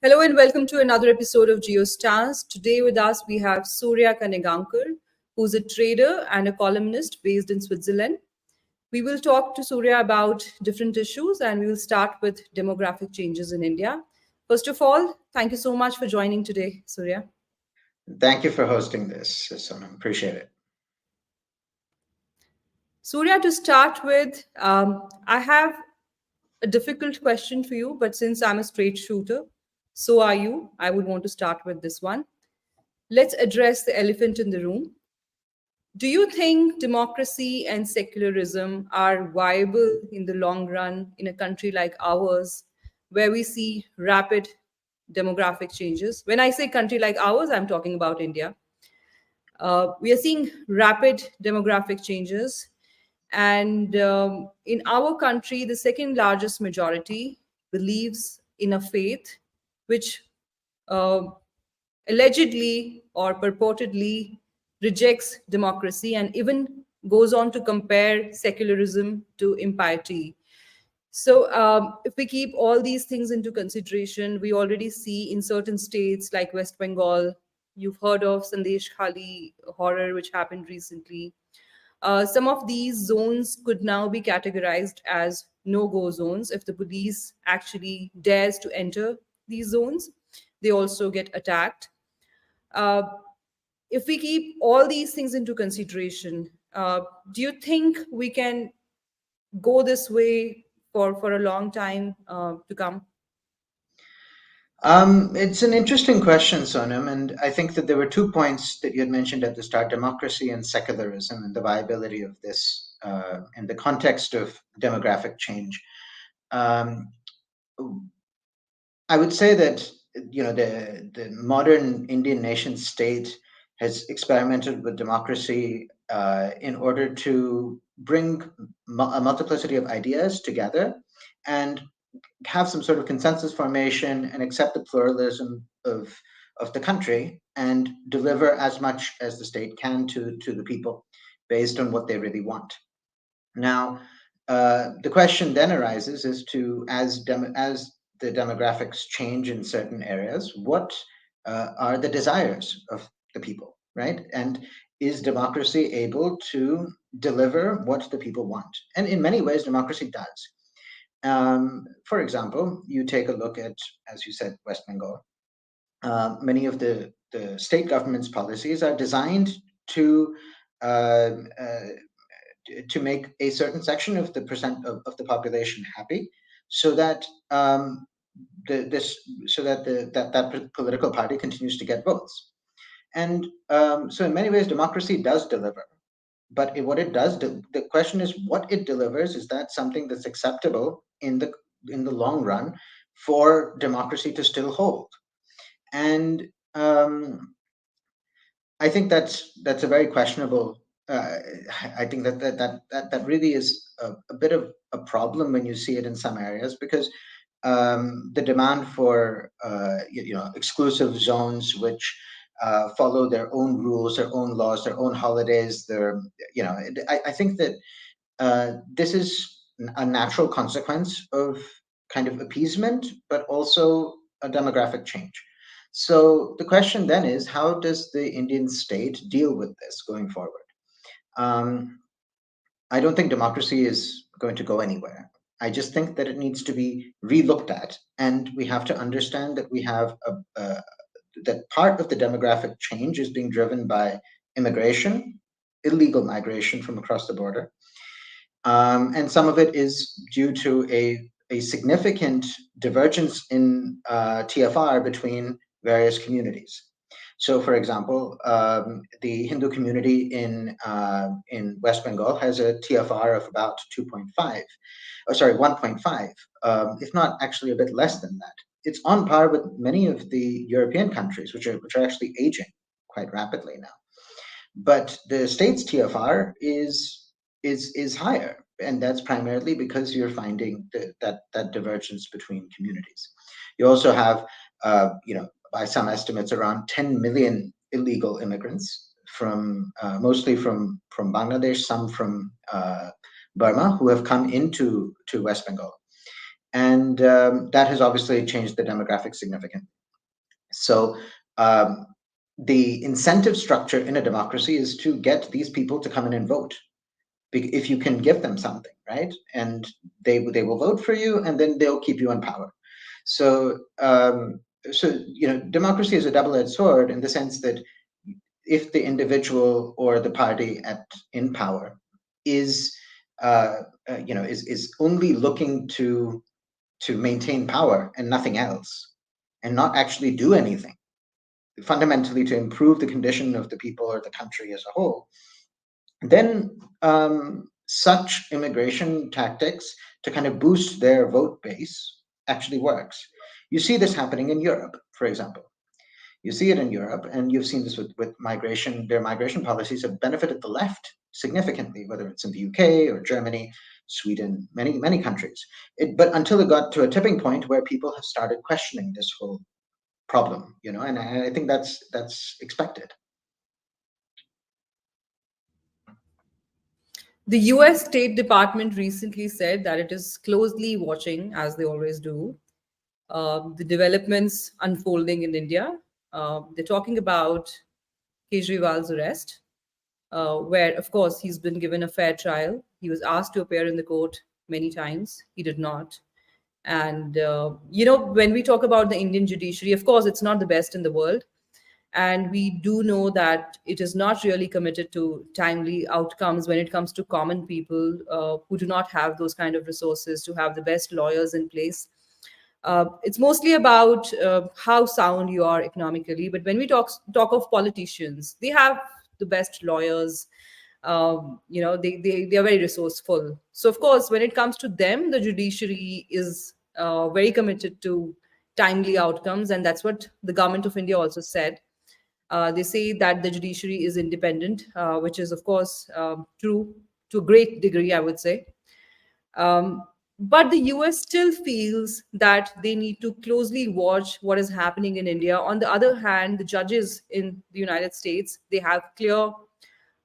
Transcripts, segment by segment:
Hello and welcome to another episode of GeoStars. Today with us we have Surya Kanegaonkar, who's a trader and a columnist based in Switzerland. We will talk to Surya about different issues and we will start with demographic changes in India. First of all, thank you so much for joining today, Surya. Thank you for hosting this, Sonam. Appreciate it. Surya, to start with, I have a difficult question for you, but since I'm a straight shooter, so are you. I would want to start with this one. Let's address the elephant in the room. Do you think democracy and secularism are viable in the long run in a country like ours, where we see rapid demographic changes? When I say country like ours, I'm talking about India. We are seeing rapid demographic changes. And in our country, the second largest majority believes in a faith which uh, allegedly or purportedly rejects democracy and even goes on to compare secularism to impiety. So, if we keep all these things into consideration, we already see in certain states like West Bengal, you've heard of Sandesh Khali horror, which happened recently. Some of these zones could now be categorized as no-go zones. If the police actually dares to enter these zones, they also get attacked. Uh, if we keep all these things into consideration, do you think we can go this way for a long time to come? It's an interesting question, Sonam, and I think that there were 2 points that you had mentioned at the start: democracy and secularism, and the viability of this in the context of demographic change. Um, I would say that the modern Indian nation state has experimented with democracy in order to bring a multiplicity of ideas together and have some sort of consensus formation and accept the pluralism of the country and deliver as much as the state can to the people based on what they really want. Now, the question then arises as to as the demographics change in certain areas, what are the desires of the people, right? And is democracy able to deliver what the people want? And in many ways, democracy does. For example, you take a look at, as you said, West Bengal. Many of the state government's policies are designed to uh, uh, to make a certain section of the percent of the population happy, so that the, this so that that political party continues to get votes. And so, in many ways, democracy does deliver. But what it does, the question is what it delivers. Is that something that's acceptable in the long run for democracy to still hold? And I think that's a very questionable. Uh, I think that really is a bit of a problem when you see it in some areas, because the demand for exclusive zones which follow their own rules, their own laws, their own holidays. I think that this is a natural consequence of kind of appeasement, but also a demographic change. So the question then is, how does the Indian state deal with this going forward? Um, I don't think democracy is going to go anywhere. I just think that it needs to be relooked at, and we have to understand that we have that part of the demographic change is being driven by immigration, illegal migration from across the border, and some of it is due to a significant divergence in TFR between various communities. So, for example, the Hindu community in West Bengal has a TFR of about 2.5, or sorry, 1.5, if not actually a bit less than that. It's on par with many of the European countries, which are actually aging quite rapidly now. But the state's TFR is higher, and that's primarily because you're finding that divergence between communities. You also have, by some estimates, around 10 million illegal immigrants from mostly from Bangladesh, some from Burma, who have come into West Bengal. and that has obviously changed the demographic significantly. So um, the incentive structure in a democracy is to get these people to come in and vote, if you can give them something, right? And they will vote for you, and then they'll keep you in power. So democracy is a double-edged sword in the sense that if the individual or the party in power is is only looking to maintain power and nothing else, and not actually do anything fundamentally to improve the condition of the people or the country as a whole, then such immigration tactics to kind of boost their vote base actually works. You see this happening in Europe, for example. You see it in Europe, and you've seen this with migration. Their migration policies have benefited the left significantly, whether it's in the UK or Germany, Sweden, many countries. But until it got to a tipping point where people have started questioning this whole problem, and I think that's expected. The US State Department recently said that it is closely watching, as they always do, the developments unfolding in India. They're talking about Kejriwal's arrest, where, of course, he's been given a fair trial. He was asked to appear in the court many times. He did not. And, when we talk about the Indian judiciary, of course, it's not the best in the world. And we do know that it is not really committed to timely outcomes when it comes to common people who do not have those kind of resources to have the best lawyers in place. It's mostly about how sound you are economically. But when we talk of politicians, they have the best lawyers. They are very resourceful. So of course, when it comes to them, the judiciary is very committed to timely outcomes, and that's what the government of India also said. They say that the judiciary is independent, which is, of course, true to a great degree, I would say. But the US still feels that they need to closely watch what is happening in India. On the other hand, the judges in the United States, they have clear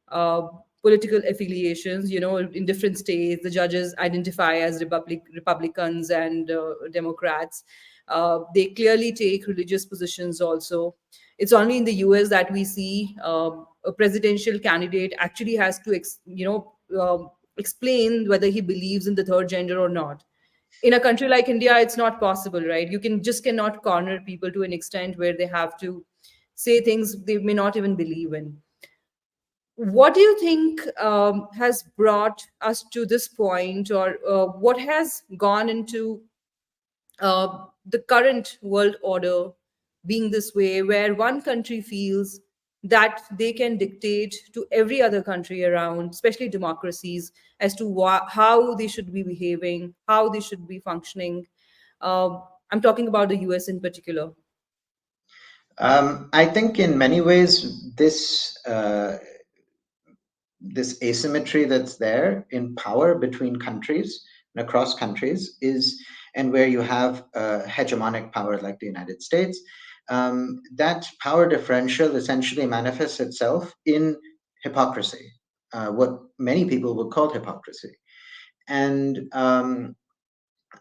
uh, political affiliations. In different states, the judges identify as Republicans and Democrats. They clearly take religious positions also. It's only in the US that we see a presidential candidate actually has to, explain whether he believes in the third gender or not. In a country like India, it's not possible, right? Cannot corner people to an extent where they have to say things they may not even believe in. What do you think has brought us to this point, or what has gone into the current world order being this way, where one country feels that they can dictate to every other country around, especially democracies, as to how they should be behaving, how they should be functioning? I'm talking about the US in particular. I think in many ways this asymmetry that's there in power between countries and across countries and where you have a hegemonic power like the United States, that power differential essentially manifests itself in hypocrisy, what many people would call hypocrisy. And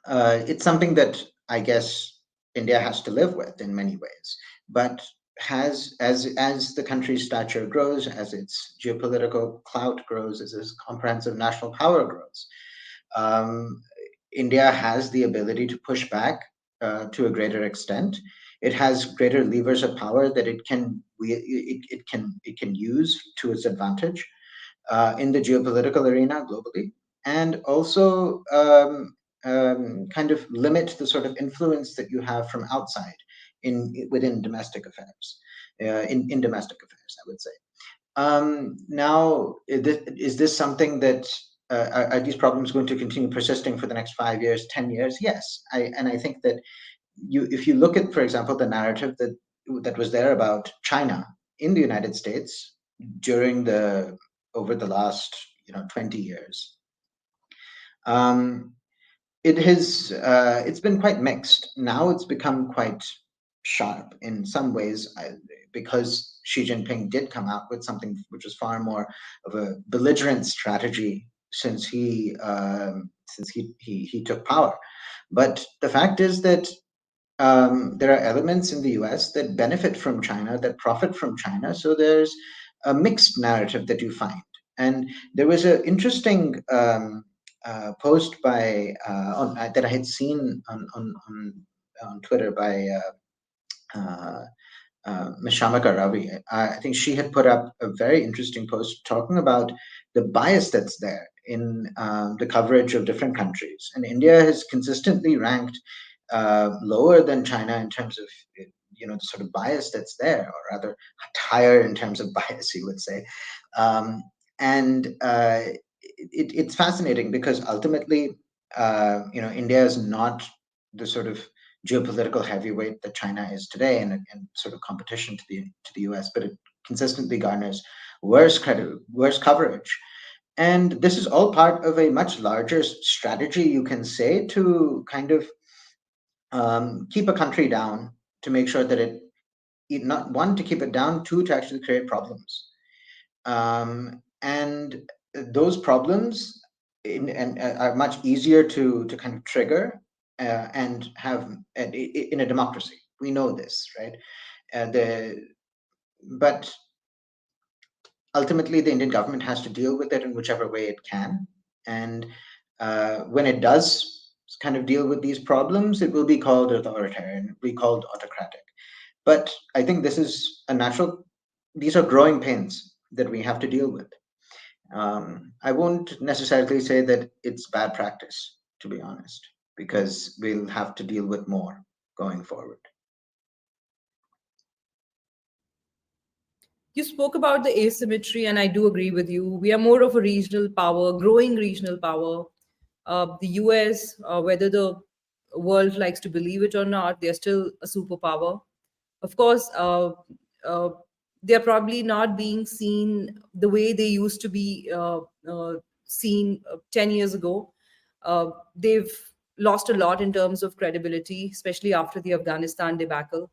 it's something that I guess India has to live with in many ways, but has as the country's stature grows, as its geopolitical clout grows, as its comprehensive national power grows, um, India has the ability to push back to a greater extent. It has greater levers of power that it can use to its advantage in the geopolitical arena globally, and also kind of limit the sort of influence that you have from outside within domestic affairs, in domestic affairs, I would say. Now, is this something that are these problems going to continue persisting for the next 5 years, 10 years? Yes, and I think that if you look at, for example, the narrative that was there about China in the United States during over the last 20 years, um, it's been quite mixed. Now it's become quite sharp in some ways, because Xi Jinping did come out with something which was far more of a belligerent strategy, since he since he took power. But the fact is that there are elements in the US that benefit from China, that profit from China. So there's a mixed narrative that you find. And there was an interesting post by that I had seen on Twitter by Mishamaka Ravi. I think she had put up a very interesting post talking about the bias that's there in the coverage of different countries. And India has consistently ranked lower than China in terms of the sort of bias that's there, or rather higher in terms of bias, you would say. Um, and it's fascinating because ultimately, India is not the sort of geopolitical heavyweight that China is today, and sort of competition to the US, but it consistently garners worse coverage. And this is all part of a much larger strategy, you can say, to kind of keep a country down, to make sure that not one, to keep it down, two, to actually create problems. And those problems are much easier to kind of trigger and have in a democracy. We know this, right? The But ultimately, the Indian government has to deal with it in whichever way it can. And when it does kind of deal with these problems, it will be called authoritarian, it will be called autocratic. But I think this is a natural, these are growing pains that we have to deal with. I won't necessarily say that it's bad practice, to be honest, because we'll have to deal with more going forward. You spoke about the asymmetry, and I do agree with you. We are more of a regional power, growing regional power. The US, whether the world likes to believe it or not, they're still a superpower. Of course, uh, they're probably not being seen the way they used to be seen 10 years ago. They've lost a lot in terms of credibility, especially after the Afghanistan debacle.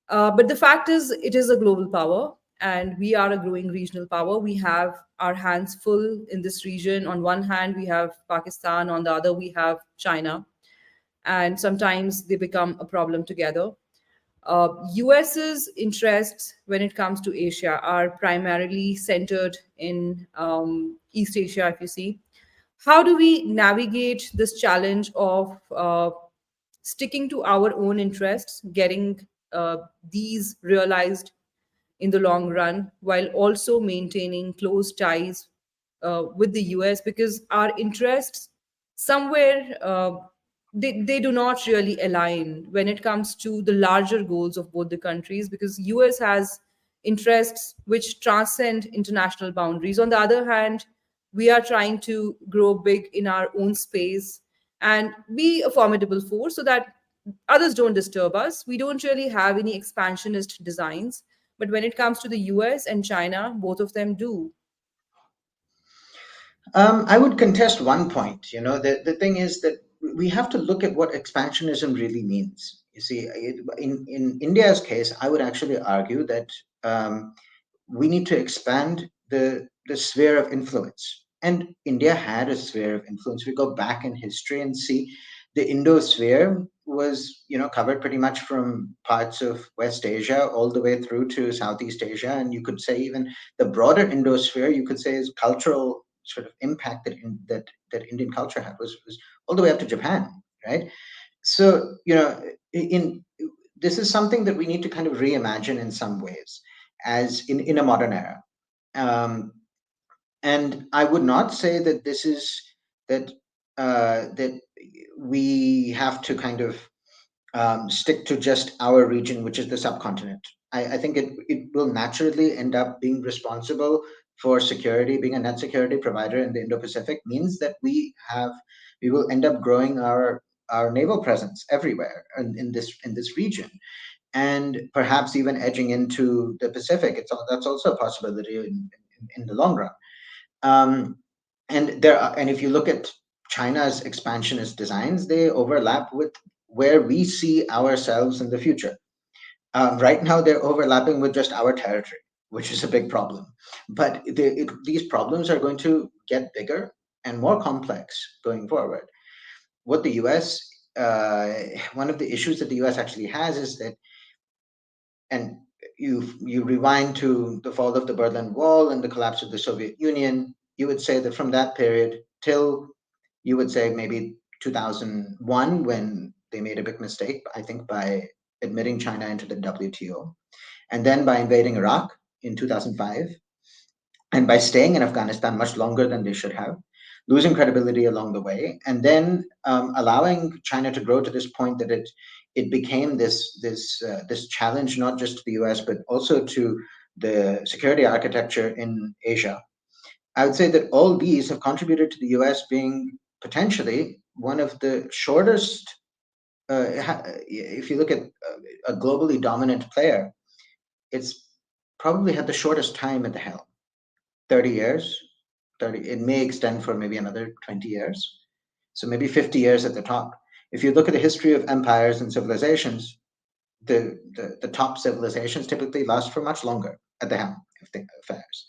But the fact is, it is a global power, and we are a growing regional power. We have our hands full in this region. On one hand, we have Pakistan, on the other, we have China, and sometimes they become a problem together. US's interests when it comes to Asia are primarily centered in East Asia, if you see. How do we navigate this challenge of sticking to our own interests, getting these realized in the long run, while also maintaining close ties with the US? Because our interests somewhere they do not really align when it comes to the larger goals of both the countries, because US has interests which transcend international boundaries. On the other hand, we are trying to grow big in our own space and be a formidable force so that others don't disturb us. We don't really have any expansionist designs, but when it comes to the US and China, both of them do. I would contest one point. The thing is that we have to look at what expansionism really means. You see, in India's case, I would actually argue that we need to expand the sphere of influence. And India had a sphere of influence. We go back in history and see the Indosphere was, covered pretty much from parts of West Asia all the way through to Southeast Asia. And you could say even the broader Indosphere, you could say, is cultural sort of impact that Indian culture had was all the way up to Japan, right? So, in this is something that we need to kind of reimagine in some ways as in a modern era. Um, and I would not say that this is that that we have to kind of stick to just our region, which is the subcontinent. I think it will naturally end up being responsible for security. Being a net security provider in the Indo-Pacific means that we will end up growing our naval presence everywhere in this region, and perhaps even edging into the Pacific. That's also a possibility in the long run. Um, and if you look at China's expansionist designs, they overlap with where we see ourselves in the future. Right now, they're overlapping with just our territory, which is a big problem. But these problems are going to get bigger and more complex going forward. What the US, one of the issues that the US actually has is that, and you rewind to the fall of the Berlin Wall and the collapse of the Soviet Union, you would say that from that period till, you would say, maybe 2001, when they made a big mistake, I think, by admitting China into the WTO, and then by invading Iraq in 2005, and by staying in Afghanistan much longer than they should have, losing credibility along the way, and then allowing China to grow to this point that it became this challenge not just to the U.S. but also to the security architecture in Asia. I would say that all these have contributed to the U.S. being potentially one of the shortest. If you look at a globally dominant player, it's probably had the shortest time at the helm. 30 years. 30, it may extend for maybe another 20 years. So maybe 50 years at the top. If you look at the history of empires and civilizations, the top civilizations typically last for much longer at the helm of affairs.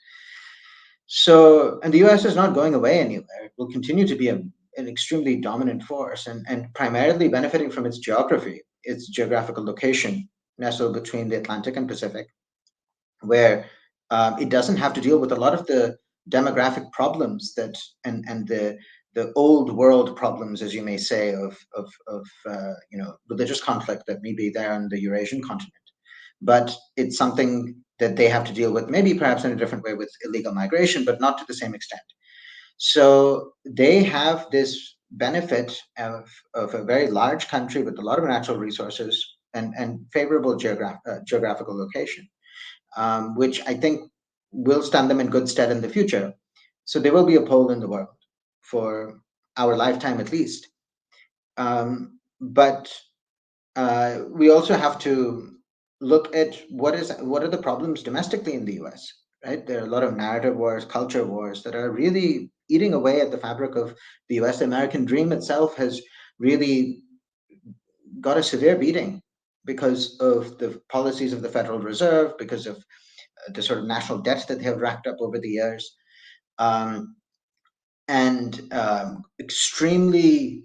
So, and the US is not going away anywhere. It will continue to be an extremely dominant force, and primarily benefiting from its geography, its geographical location, nestled between the Atlantic and Pacific, where it doesn't have to deal with a lot of the demographic problems that and the old world problems, as you may say, of religious conflict that may be there on the Eurasian continent. But it's something that they have to deal with, maybe perhaps in a different way, with illegal migration, but not to the same extent. So they have this benefit of a very large country with a lot of natural resources and favorable geographical location, which I think will stand them in good stead in the future. So there will be a pole in the world for our lifetime at least. But we also have to look at what are the problems domestically in the US, right? There are a lot of narrative wars, culture wars that are really eating away at the fabric of the US. The American dream itself has really got a severe beating because of the policies of the Federal Reserve, because of the sort of national debt that they have racked up over the years, and extremely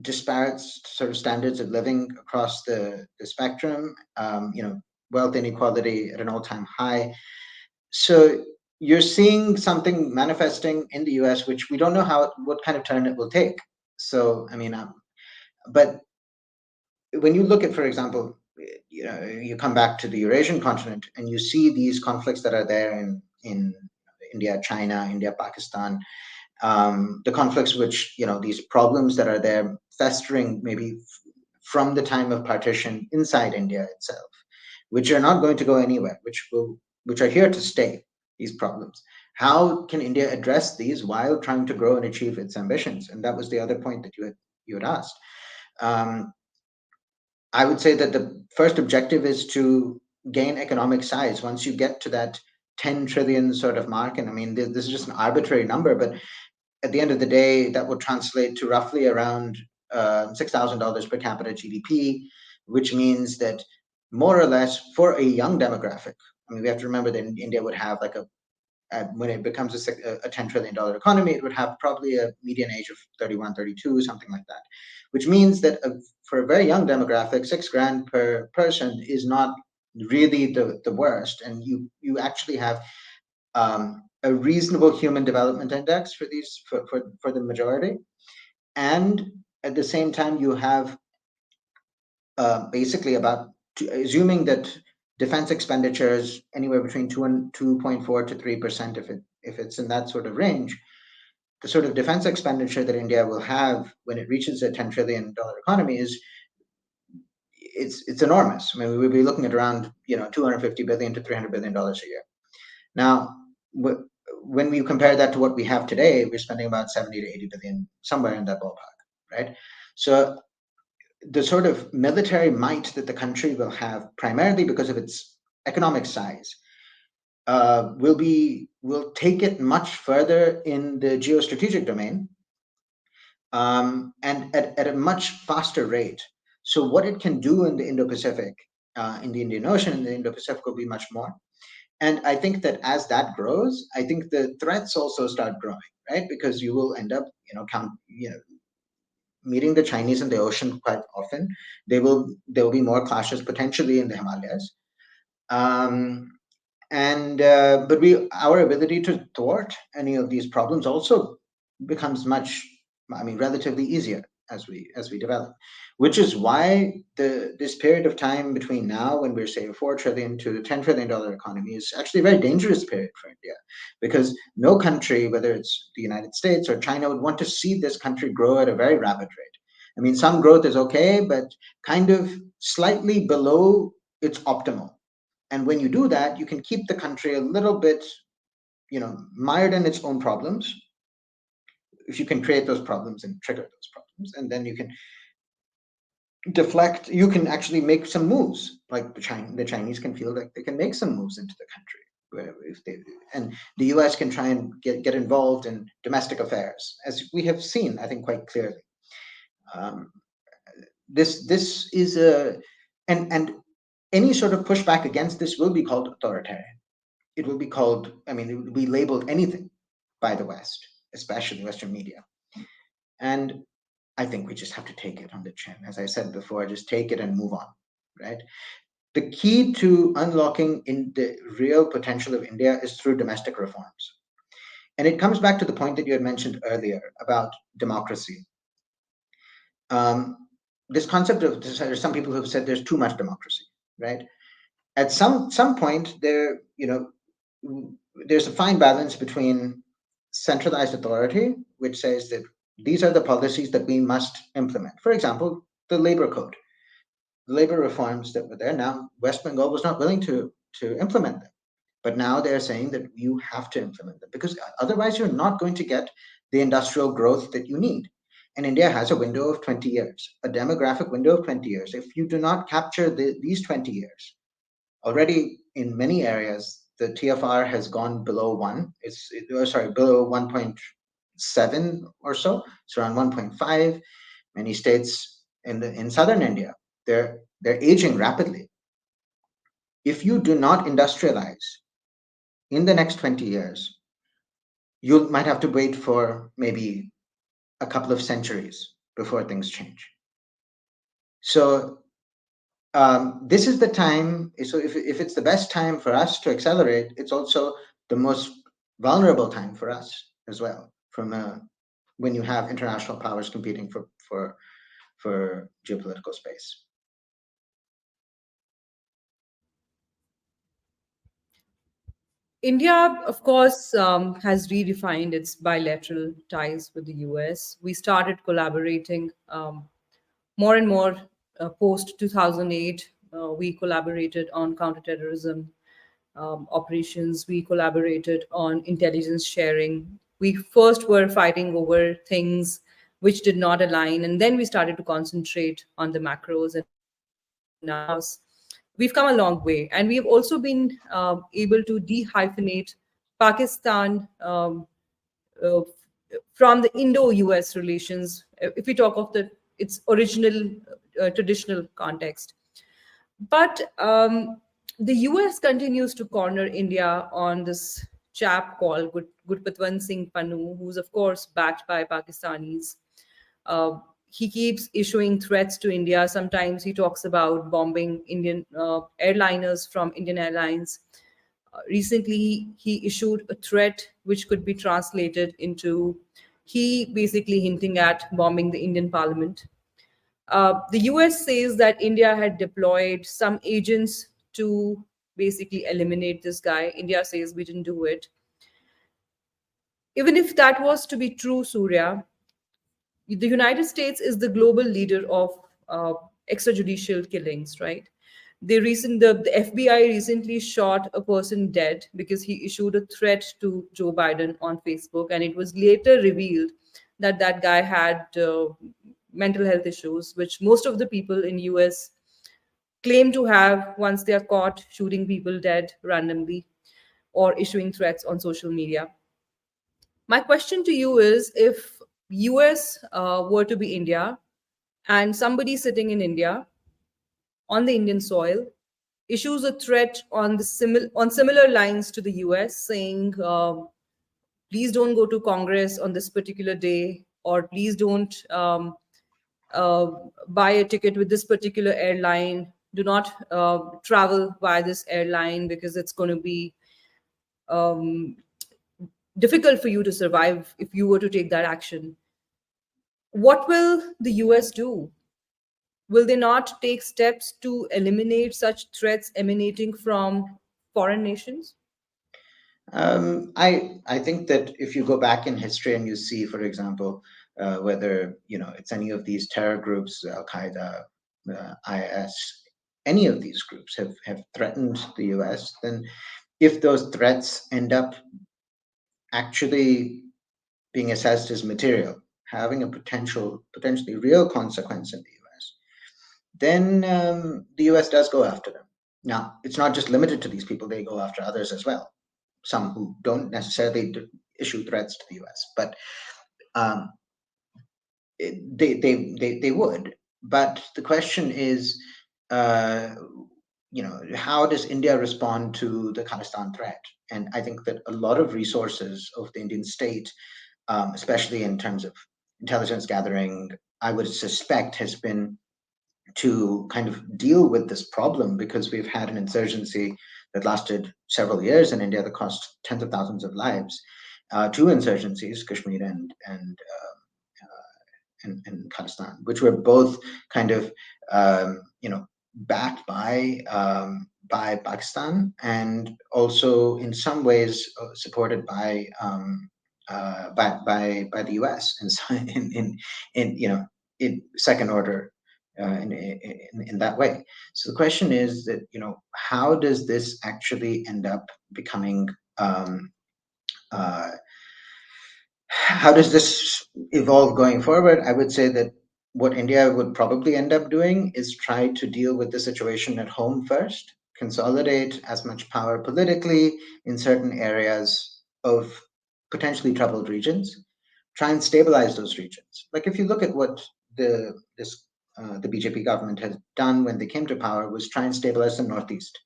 disparate sort of standards of living across the spectrum, wealth inequality at an all-time high. So you're seeing something manifesting in the US, which we don't know what kind of turn it will take. So, I mean, but when you look at, for example, you come back to the Eurasian continent and you see these conflicts that are there in India, China, India, Pakistan, the conflicts which, these problems that are there festering maybe from the time of partition inside India itself, which are not going to go anywhere, which are here to stay, these problems. How can India address these while trying to grow and achieve its ambitions? And that was the other point that you had asked. I would say that the first objective is to gain economic size. Once you get to that 10 trillion sort of mark, and I mean, this is just an arbitrary number, but at the end of the day, that would translate to roughly around $6,000 per capita GDP, which means that more or less for a young demographic, I mean, we have to remember that India would have like when it becomes a $10 trillion economy, it would have probably a median age of 31, 32, something like that, which means that for a very young demographic, $6,000 per person is not really the worst. And you actually have a reasonable human development index for these for the majority, and at the same time you have basically assuming that defense expenditures anywhere between 2.4 to 3%, if it's in that sort of range, the sort of defense expenditure that India will have when it reaches a $10 trillion economy it's enormous. I mean, we would be looking at around 250 billion to $300 billion a year. Now, when we compare that to what we have today, we're spending about 70 to 80 billion, somewhere in that ballpark, right? So the sort of military might that the country will have, primarily because of its economic size, will take it much further in the geostrategic domain, and at a much faster rate. So what it can do in the Indo-Pacific, in the Indian Ocean, in the Indo-Pacific will be much more. And I think that as that grows, I think the threats also start growing, right? Because you will end up, meeting the Chinese in the ocean quite often. There will be more clashes potentially in the Himalayas. Um, and but our ability to thwart any of these problems also becomes much, I mean, relatively easier as we develop, which is why this period of time between now, when we're saying 4 trillion to $10 trillion economy, is actually a very dangerous period for India, because no country, whether it's the United States or China, would want to see this country grow at a very rapid rate. I mean, some growth is okay, but kind of slightly below its optimal. And when you do that, you can keep the country a little bit, mired in its own problems. If you can create those problems and trigger those problems, and then you can deflect, you can actually make some moves. Like the Chinese can feel like they can make some moves into the country. If they, and the U.S. can try and get involved in domestic affairs, as we have seen, I think, quite clearly. Um, this is a and any sort of pushback against this will be called authoritarian. It will be called, I mean, it will be labeled anything by the West, especially Western media. And I think we just have to take it on the chin. As I said before, just take it and move on, right? The key to unlocking in the real potential of India is through domestic reforms. And it comes back to the point that you had mentioned earlier about democracy. Um, this concept of, there's some people who have said there's too much democracy, right? At some point, there's a fine balance between centralized authority, which says that these are the policies that we must implement. For example, the labor code, the labor reforms that were there. Now, West Bengal was not willing to implement them, but now they're saying that you have to implement them, because otherwise you're not going to get the industrial growth that you need. And India has a window of 20 years, a demographic window of 20 years. If you do not capture these 20 years, already in many areas, the TFR has gone below one. Below 1.7 or so. It's around 1.5. Many states in southern India, they're aging rapidly. If you do not industrialize in the next 20 years, you might have to wait for maybe a couple of centuries before things change. So this is the time. So if it's the best time for us to accelerate, it's also the most vulnerable time for us as well. When you have international powers competing for geopolitical space. India, of course, has redefined its bilateral ties with the US. We started collaborating more and more post 2008. We collaborated on counterterrorism operations. We collaborated on intelligence sharing. We first were fighting over things which did not align, and then we started to concentrate on the macros. And now we've come a long way, and we have also been able to dehyphenate Pakistan uh, from the Indo-US relations, if we talk of its original traditional context. But the US continues to corner India on this chap called Gurpatwant Singh Pannu, who's of course backed by Pakistanis. Uh, he keeps issuing threats to India. Sometimes he talks about bombing Indian airliners from Indian Airlines. Recently, he issued a threat which could be translated into he basically hinting at bombing the Indian parliament. The US says that India had deployed some agents to basically eliminate this guy. India says we didn't do it. Even if that was to be true, Surya, the United States is the global leader of extrajudicial killings, right? The FBI recently shot a person dead because he issued a threat to Joe Biden on Facebook, and it was later revealed that that guy had mental health issues, which most of the people in US claim to have once they are caught shooting people dead randomly or issuing threats on social media. My question to you is, if US were to be India and somebody sitting in India on the Indian soil issues a threat on on similar lines to the US, saying, please don't go to Congress on this particular day, or please don't uh, buy a ticket with this particular airline. Do not travel by this airline because it's going to be um, difficult for you to survive if you were to take that action. What will the US do? Will they not take steps to eliminate such threats emanating from foreign nations? I think that if you go back in history and you see, for example, whether it's any of these terror groups, Al Qaeda, IS, any of these groups have threatened the U.S., then if those threats end up actually being assessed as material, having a potentially real consequence in the U.S., then the U.S. does go after them. Now, it's not just limited to these people; they go after others as well. Some who don't necessarily issue threats to the U.S., but um, they would. But the question is, uh, how does India respond to the Khalistan threat? And I think that a lot of resources of the Indian state, especially in terms of intelligence gathering, I would suspect has been to kind of deal with this problem, because we've had an insurgency that lasted several years in India that cost tens of thousands of lives. Two insurgencies, Kashmir and Khalistan, which were both kind of backed by Pakistan, and also in some ways supported by the U.S. and so in second order in that way. So the question is that how does this actually end up becoming uh, how does this evolve going forward? I would say that what India would probably end up doing is try to deal with the situation at home first, consolidate as much power politically in certain areas of potentially troubled regions, try and stabilize those regions. Like if you look at what the BJP government has done when they came to power, was try and stabilize the Northeast,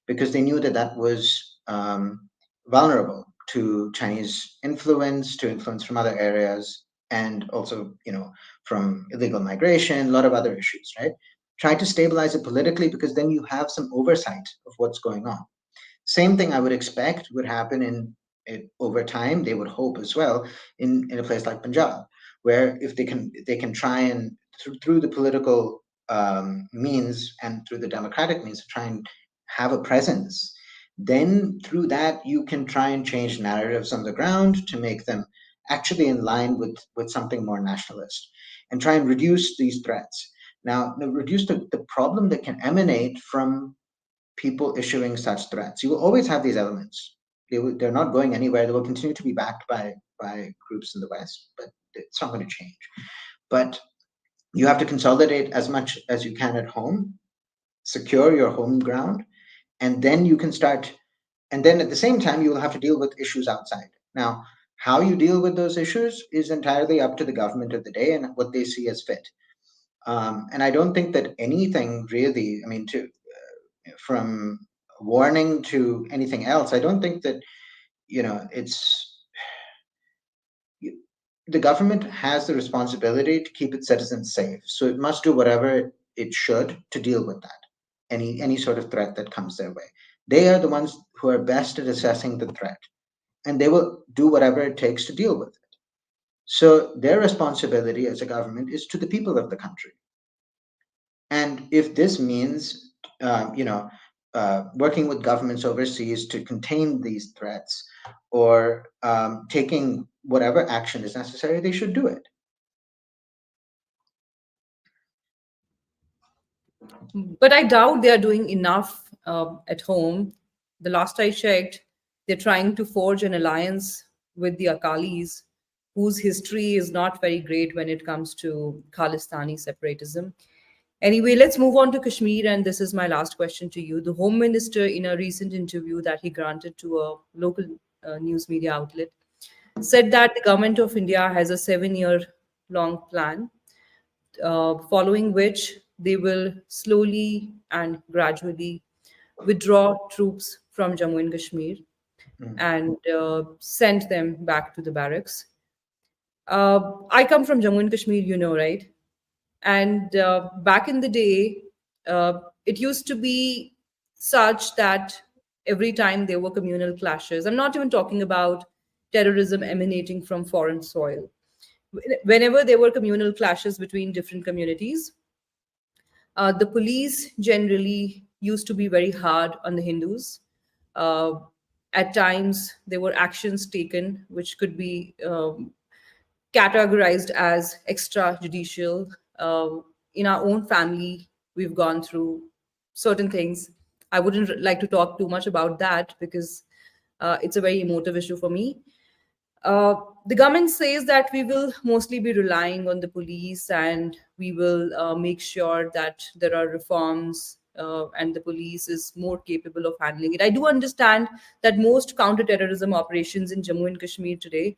because they knew that that was vulnerable to Chinese influence, to influence from other areas, and also, from illegal migration, a lot of other issues, right? Try to stabilize it politically, because then you have some oversight of what's going on. Same thing I would expect would happen in it over time. They would hope as well in a place like Punjab, where if they can try and through the political means and through the democratic means to try and have a presence, then through that you can try and change narratives on the ground to make them actually in line with something more nationalist, and try and reduce these threats. Now, reduce the problem that can emanate from people issuing such threats. You will always have these elements. They're not going anywhere. They will continue to be backed by groups in the West, but it's not going to change. But you have to consolidate as much as you can at home, secure your home ground, and then you can start. And then at the same time, you will have to deal with issues outside. Now, how you deal with those issues is entirely up to the government of the day and what they see as fit. And I don't think that anything really, I mean, from warning to anything else, I don't think that it's the government has the responsibility to keep its citizens safe, so it must do whatever it should to deal with that, any sort of threat that comes their way. They are the ones who are best at assessing the threat, and they will do whatever it takes to deal with it. So their responsibility as a government is to the people of the country. And if this means, working with governments overseas to contain these threats, or taking whatever action is necessary, they should do it. But I doubt they are doing enough at home. The last I checked, they're trying to forge an alliance with the Akalis, whose history is not very great when it comes to Khalistani separatism. Anyway, let's move on to Kashmir, and this is my last question to you. The Home Minister, in a recent interview that he granted to a local news media outlet, said that the government of India has a 7-year long plan, following which they will slowly and gradually withdraw troops from Jammu and Kashmir Mm. and send them back to the barracks. I come from Jammu and Kashmir, you know, right? And back in the day, it used to be such that every time there were communal clashes, I'm not even talking about terrorism emanating from foreign soil. Whenever there were communal clashes between different communities, the police generally used to be very hard on the Hindus. Uh, at times, there were actions taken which could be categorized as extrajudicial. In our own family, we've gone through certain things. I wouldn't like to talk too much about that because it's a very emotive issue for me. Uh, the government says that we will mostly be relying on the police and we will make sure that there are reforms and the police is more capable of handling it. I do understand that most counterterrorism operations in Jammu and Kashmir today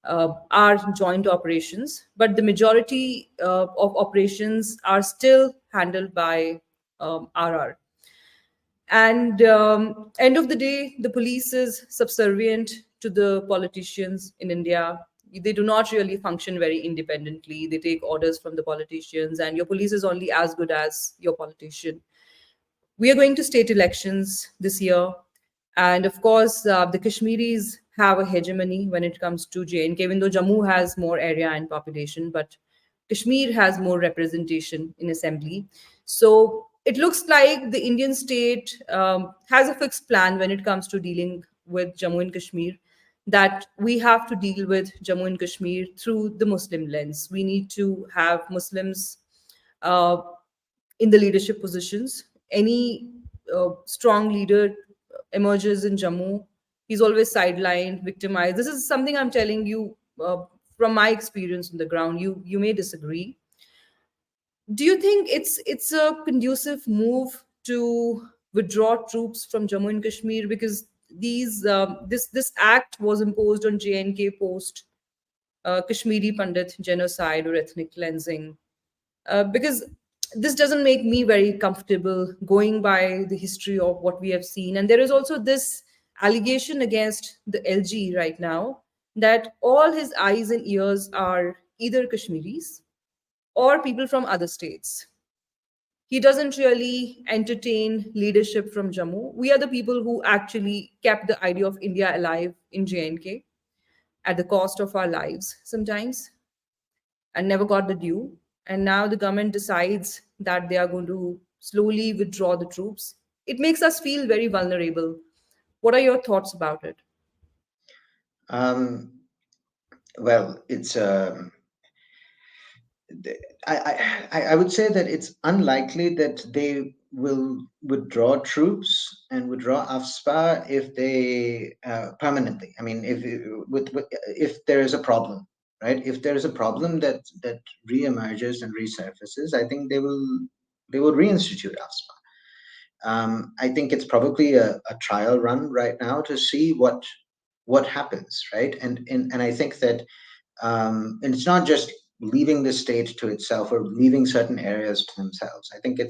are joint operations, but the majority of operations are still handled by RR. And end of the day, the police is subservient to the politicians in India. They do not really function very independently. They take orders from the politicians, and your police is only as good as your politician. We are going to state elections this year, and of course, the Kashmiris have a hegemony when it comes to JNK, even though Jammu has more area and population, but Kashmir has more representation in assembly. So it looks like the Indian state has a fixed plan when it comes to dealing with Jammu and Kashmir, that we have to deal with Jammu and Kashmir through the Muslim lens. We need to have Muslims uh, in the leadership positions. Any strong leader emerges in Jammu, he's always sidelined, victimized. This is something I'm telling you from my experience on the ground. You may disagree. Do you think it's a conducive move to withdraw troops from Jammu and Kashmir, because this act was imposed on JNK post Kashmiri Pandit genocide or ethnic cleansing? Because this doesn't make me very comfortable going by the history of what we have seen. And there is also this allegation against the LG right now that all his eyes and ears are either Kashmiris or people from other states. He doesn't really entertain leadership from Jammu. We are the people who actually kept the idea of India alive in JNK at the cost of our lives sometimes, and never got the due. And now the government decides that they are going to slowly withdraw the troops. It makes us feel very vulnerable. What are your thoughts about it? Um, well, I would say that it's unlikely that they will withdraw troops and withdraw AFSPA if they permanently. I mean, if there is a problem, right? If there is a problem that reemerges and resurfaces, I think they will reinstitute AFSPA. I think it's probably a trial run right now to see what happens, right? And I think that and it's not just leaving the state to itself or leaving certain areas to themselves. I think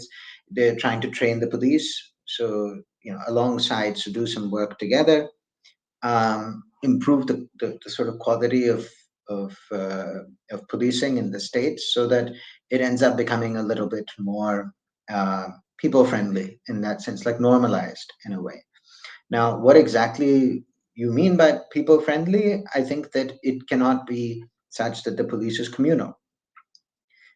they're trying to train the police, so alongside, to do some work together, improve the sort of quality of uh, of policing in the states, so that it ends up becoming a little bit more people friendly in that sense, like normalized in a way. Now, what exactly you mean by people friendly? I think that it cannot be such that the police is communal,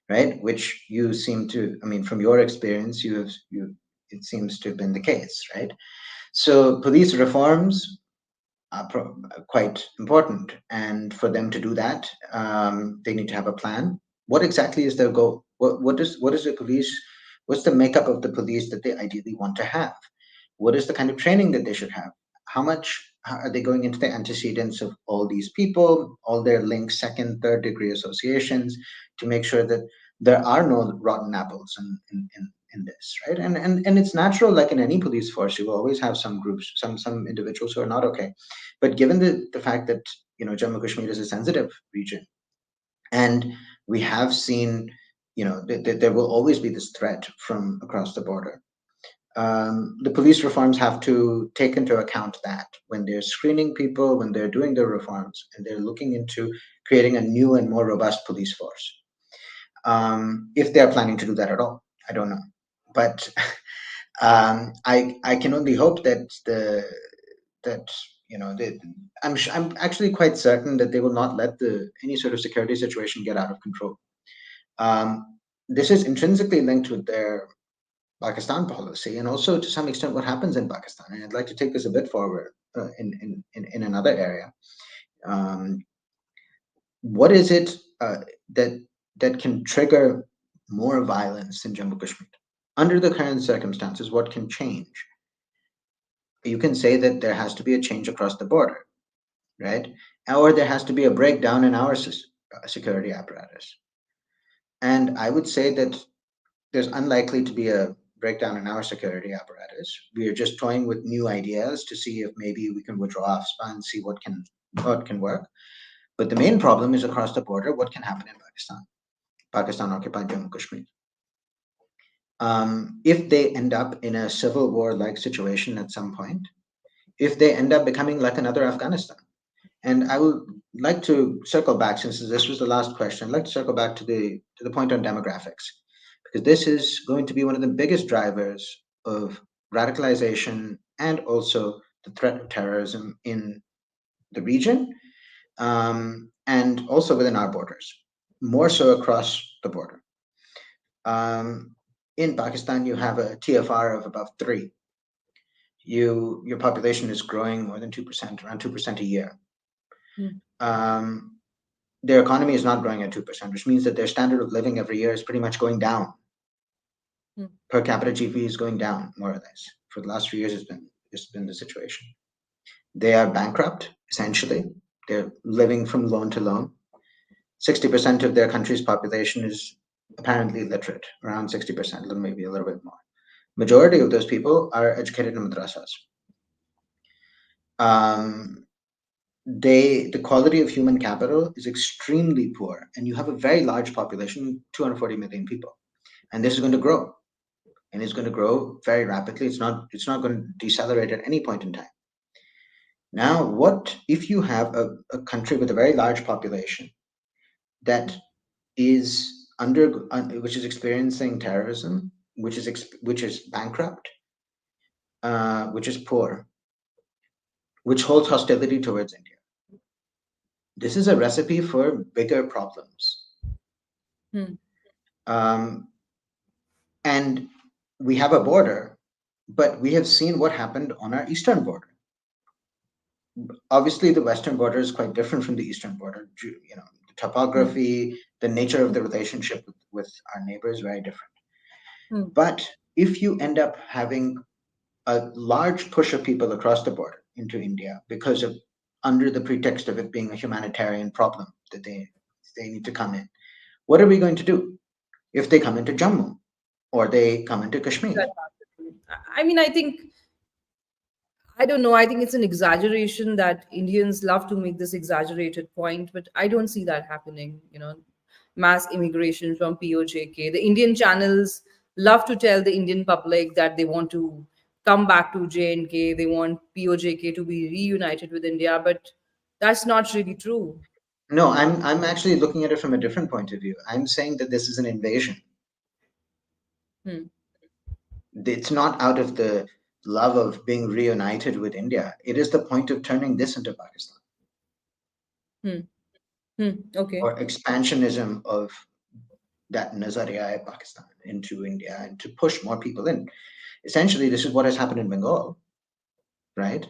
right? Which you seem to, I mean, from your experience, it seems to have been the case, right? So police reforms are quite important, and for them to do that, they need to have a plan. What exactly is their goal? What is the police? What's the makeup of the police that they ideally want to have? What is the kind of training that they should have? How are they going into the antecedents of all these people, all their links, second, third degree associations, to make sure that there are no rotten apples in this, right? And it's natural, like in any police force, you will always have some groups, some individuals who are not okay. But given the fact that Jammu Kashmir is a sensitive region, and we have seen, there will always be this threat from across the border. The police reforms have to take into account that when they're screening people, when they're doing their reforms, and they're looking into creating a new and more robust police force. If they're planning to do that at all, I don't know. But I can only hope that that I'm actually quite certain that they will not let any sort of security situation get out of control. This is intrinsically linked with their Pakistan policy, and also to some extent what happens in Pakistan. And I'd like to take this a bit forward in another area. Um, what is it that can trigger more violence in Jammu Kashmir? Under the current circumstances, what can change? You can say that there has to be a change across the border, right? Or there has to be a breakdown in our security apparatus. And I would say that there's unlikely to be a breakdown in our security apparatus. We are just toying with new ideas to see if maybe we can withdraw AFSPA and see what can work. But the main problem is across the border. What can happen in Pakistan? Pakistan occupied Jammu Kashmir. If they end up in a civil war-like situation at some point, if they end up becoming like another Afghanistan. And I would like to circle back, since this was the last question, I'd like to circle back to the point on demographics, because this is going to be one of the biggest drivers of radicalization and also the threat of terrorism in the region, and also within our borders, more so across the border. In Pakistan, you have a TFR of about 3. Your population is growing more than 2%, around 2% a year. Their economy is not growing at 2%, which means that their standard of living every year is pretty much going down. Per capita GDP is going down, more or less. For the last few years, it's been the situation. They are bankrupt, essentially. They're living from loan to loan. 60% of their country's population is apparently illiterate, around 60%, maybe a little bit more. Majority of those people are educated in madrasas. The quality of human capital is extremely poor, and you have a very large population, 240 million people, and this is going to grow, and it's going to grow very rapidly. It's not going to decelerate at any point in time. Now, what if you have a country with a very large population that is which is experiencing terrorism, which is bankrupt, which is poor, which holds hostility towards India? This is a recipe for bigger problems. And we have a border, but we have seen what happened on our eastern border. Obviously, the western border is quite different from the eastern border. The topography, the nature of the relationship with our neighbor is very different. But if you end up having a large push of people across the border into India because of under the pretext of it being a humanitarian problem that they need to come in, what are we going to do if they come into Jammu or they come into Kashmir? I mean, I don't know. I think it's an exaggeration that Indians love to make this exaggerated point, but I don't see that happening. Mass immigration from POJK. The Indian channels love to tell the Indian public that they want to come back to JNK, they want POJK to be reunited with India, but that's not really true. No, I'm actually looking at it from a different point of view. I'm saying that this is an invasion. It's not out of the love of being reunited with India. It is the point of turning this into Pakistan. Okay. Or expansionism of that Nazariya Pakistan into India and to push more people in. Essentially, this is what has happened in Bengal, right?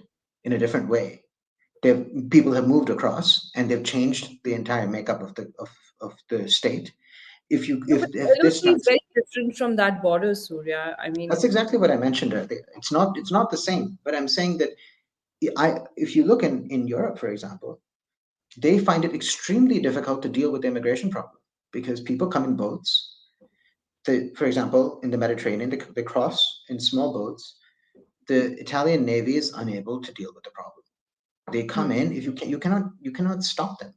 In a different way. People have moved across and they've changed the entire makeup of the state. If this LOC is starts, very different from that border, Surya. I mean, that's exactly what I mentioned earlier. It's not the same, but I'm saying that if you look in Europe, for example, they find it extremely difficult to deal with the immigration problem because people come in boats. For example, in the Mediterranean, they cross in small boats. The Italian Navy is unable to deal with the problem. They come in. If you cannot stop them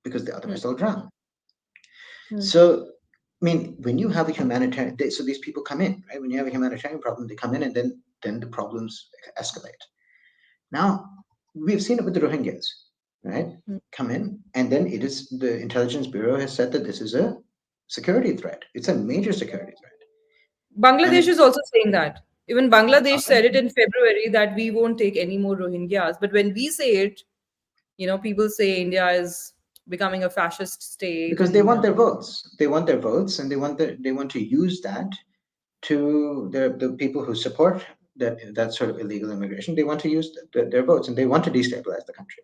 because otherwise they'll drown. So I mean, when you have a humanitarian, so these people come in, right? When you have a humanitarian problem, they come in, and then the problems escalate. Now, we've seen it with the Rohingyas, right? Mm. Come in, and then it is the intelligence bureau has said that this is a security threat. It's a major security threat, Bangladesh and is also saying that. Even Bangladesh okay, said it in February that we won't take any more Rohingyas. But when we say it, people say India is becoming a fascist state, because they and want their votes, they want their votes, and they want to use that to the people who support that sort of illegal immigration. They want to use their votes, and they want to destabilize the country.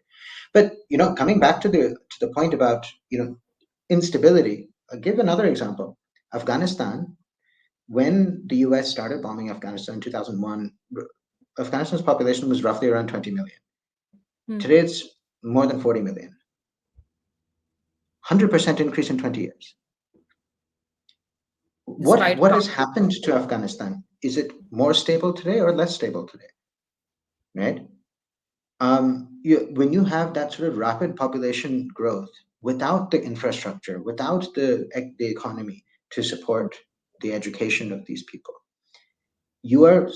But coming back to the point about instability, I'll give another example. Afghanistan, when the US started bombing Afghanistan in 2001, Afghanistan's population was roughly around 20 million. Hmm. Today it's more than 40 million. 100% increase in 20 years. What despite what has countless happened to Afghanistan? Is it more stable today or less stable today? Right? When you have that sort of rapid population growth without the infrastructure, without the economy to support the education of these people, you're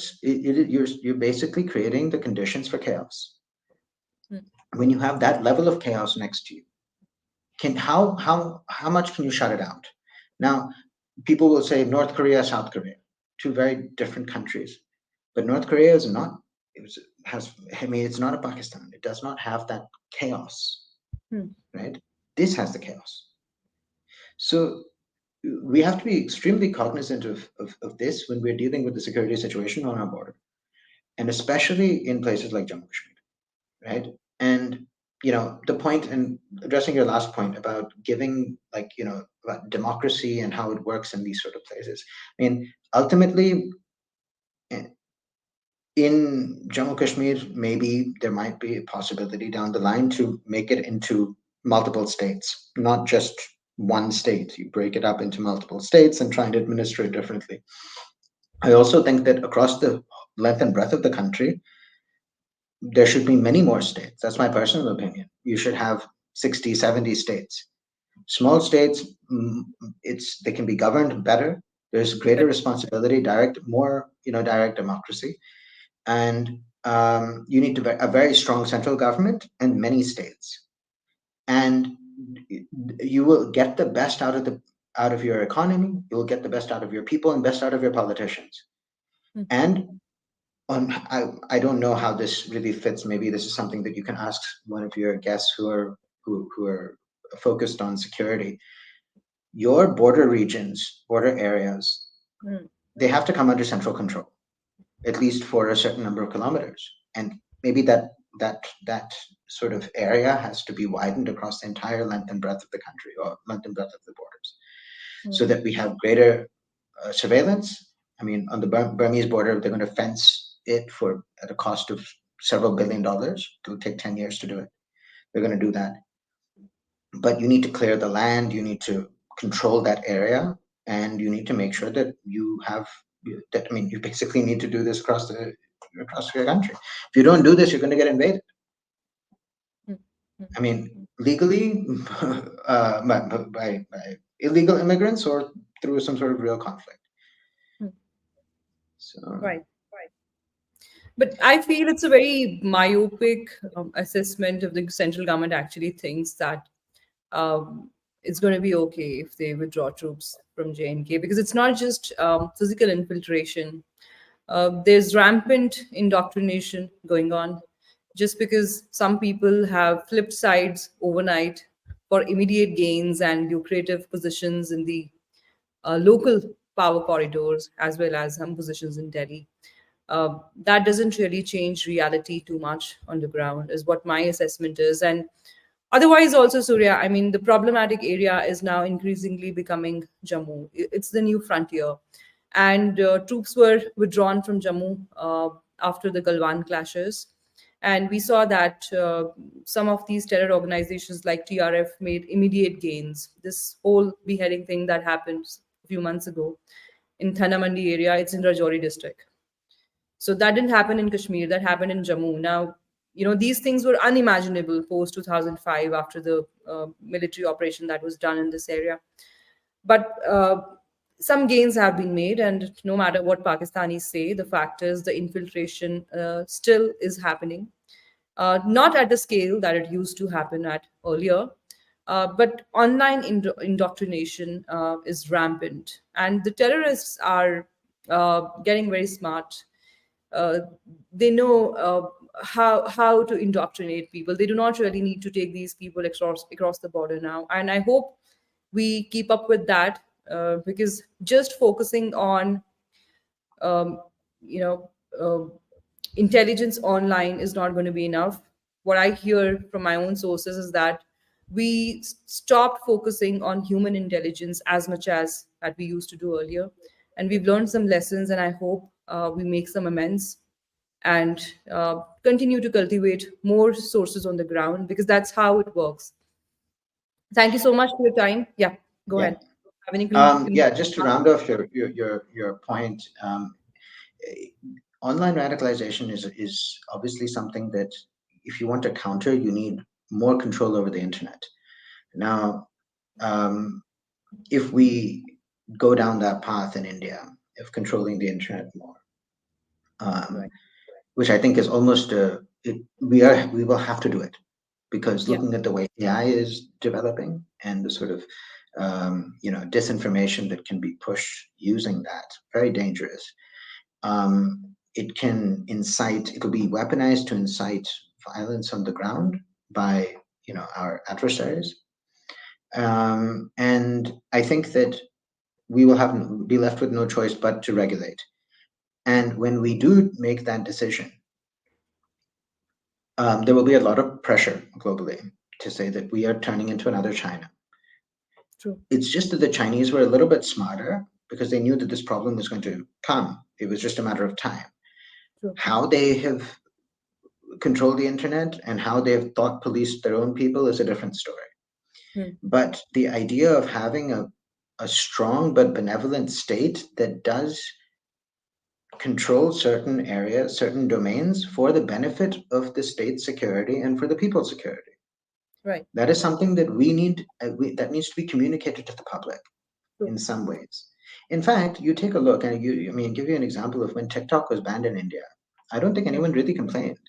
basically creating the conditions for chaos. Hmm. When you have that level of chaos next to you, how much can you shut it out? Now, people will say North Korea, South Korea, two very different countries, but North Korea is not. Has I mean, it's not a Pakistan. It does not have that chaos, Hmm. right? This has the chaos. So we have to be extremely cognizant of this when we're dealing with the security situation on our border, and especially in places like Jammu Kashmir, right? And the point, and addressing your last point about giving, like, about democracy and how it works in these sort of places. I mean, ultimately, eh, in Jammu Kashmir, maybe there might be a possibility down the line to make it into multiple states, not just one state. You break it up into multiple states and try and administer it differently. I also think that across the length and breadth of the country, there should be many more states. That's my personal opinion. You should have 60, 70 states. Small states, they can be governed better. There's greater responsibility, direct democracy, and you need a very strong central government and many states, and you will get the best out of your economy. You will get the best out of your people and best out of your politicians. Hmm. And I don't know how this really fits. Maybe this is something that you can ask one of your guests who are focused on security. Your border regions, border areas, Hmm. they have to come under central control, at least for a certain number of kilometers. And maybe that sort of area has to be widened across the entire length and breadth of the country, or length and breadth of the borders, so Hmm. that we have greater surveillance. I mean, on the Burmese border, they're going to fence it for at a cost of several $billions. It'll take 10 years to do it. They're going to do that. But you need to clear the land, you need to control that area, and you need to make sure that I mean, you basically need to do this across your country. If you don't do this, you're going to get invaded. Hmm. I mean, legally, by illegal immigrants, or through some sort of real conflict. Hmm. So Right. But I feel it's a very myopic assessment of the central government actually thinks that um, it's going to be okay if they withdraw troops from JNK, because it's not just physical infiltration. There's rampant indoctrination going on just because some people have flipped sides overnight for immediate gains and lucrative positions in the local power corridors as well as some positions in Delhi. That doesn't really change reality too much on the ground, is what my assessment is. And otherwise, also, Surya, I mean, the problematic area is now increasingly becoming Jammu. It's the new frontier. And troops were withdrawn from Jammu after the Galwan clashes. And we saw that some of these terror organizations like TRF made immediate gains. This whole beheading thing that happened a few months ago in Thanamandi area, it's in Rajouri district. So that didn't happen in Kashmir, that happened in Jammu. Now, these things were unimaginable post 2005 after the military operation that was done in this area. But some gains have been made, and no matter what Pakistanis say, the fact is the infiltration still is happening, not at the scale that it used to happen at earlier. But online indoctrination is rampant, and the terrorists are getting very smart. uh, they know how to indoctrinate people. They do not really need to take these people across the border now, and I hope we keep up with that, because just focusing on um, you know uh, intelligence online is not going to be enough. What I hear from my own sources is that we stopped focusing on human intelligence as much as that we used to do earlier, and we've learned some lessons, and I hope we make some amends and continue to cultivate more sources on the ground, because that's how it works. Thank you so much for your time. Yeah, go Yeah. ahead. Have any Yeah, just to round off your point, online radicalization is obviously something that, if you want to counter, you need more control over the internet. Now, um, if we go down that path in India of controlling the internet more, um, Right. which I think is almost we will have to do it, because Yeah. looking at the way AI is developing and the sort of disinformation that can be pushed using that, very dangerous. It can incite. It could be weaponized to incite violence on the ground by our adversaries, and I think that we will be left with no choice but to regulate. And when we do make that decision, there will be a lot of pressure globally to say that we are turning into another China. True. It's just that the Chinese were a little bit smarter because they knew that this problem was going to come. It was just a matter of time. True. How they have controlled the internet and how they've thought policed their own people is a different story. Hmm. But the idea of having a strong but benevolent state that does control certain areas, certain domains for the benefit of the state's security and for the people's security. Right. That is something that that needs to be communicated to the public True. in some ways. In fact, you take a look, and give you an example of when TikTok was banned in India. I don't think Hmm. anyone really complained.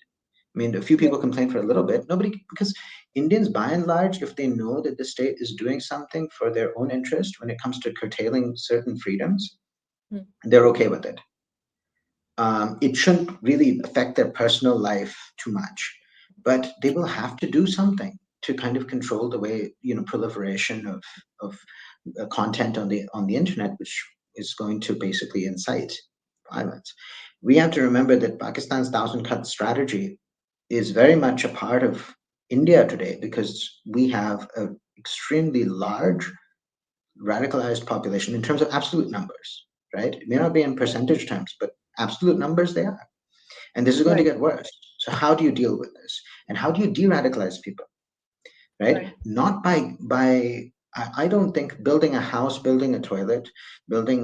I mean, a few Yeah. people complained for a little bit. Nobody, because Indians, by and large, if they know that the state is doing something for their own interest when it comes to curtailing certain freedoms, Hmm. they're okay with it. It shouldn't really affect their personal life too much, but they will have to do something to kind of control the way proliferation of content on the internet, which is going to basically incite violence. We have to remember that Pakistan's thousand cut strategy is very much a part of India today, because we have an extremely large radicalized population in terms of absolute numbers, right? It may not be in percentage terms, but absolute numbers they are. And this is going to Right. get worse. So how do you deal with this? And how do you de-radicalize people? Right? Right. Not I don't think building a house, building a toilet, building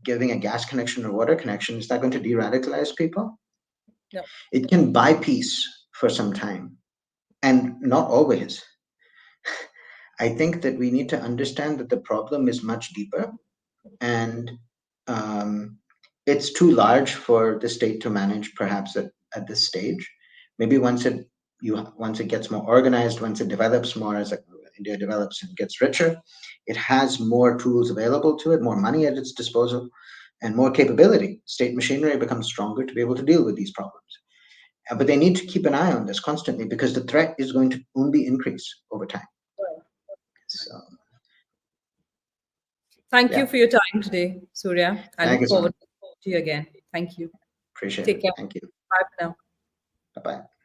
giving a gas connection or water connection, is that going to de-radicalize people? No. It can buy peace for some time, and not always. I think that we need to understand that the problem is much deeper, and um, it's too large for the state to manage, perhaps at this stage. Maybe once it gets more organized, once it develops more, as India develops and gets richer, it has more tools available to it, more money at its disposal, and more capability. State machinery becomes stronger to be able to deal with these problems. But they need to keep an eye on this constantly, because the threat is going to only increase over time. Right. So, Thank you yeah, for your time today, Surya. I thank you look so forward much. to talking to you again. Thank you. Appreciate Take it. care. Thank you. Bye for now. Bye bye.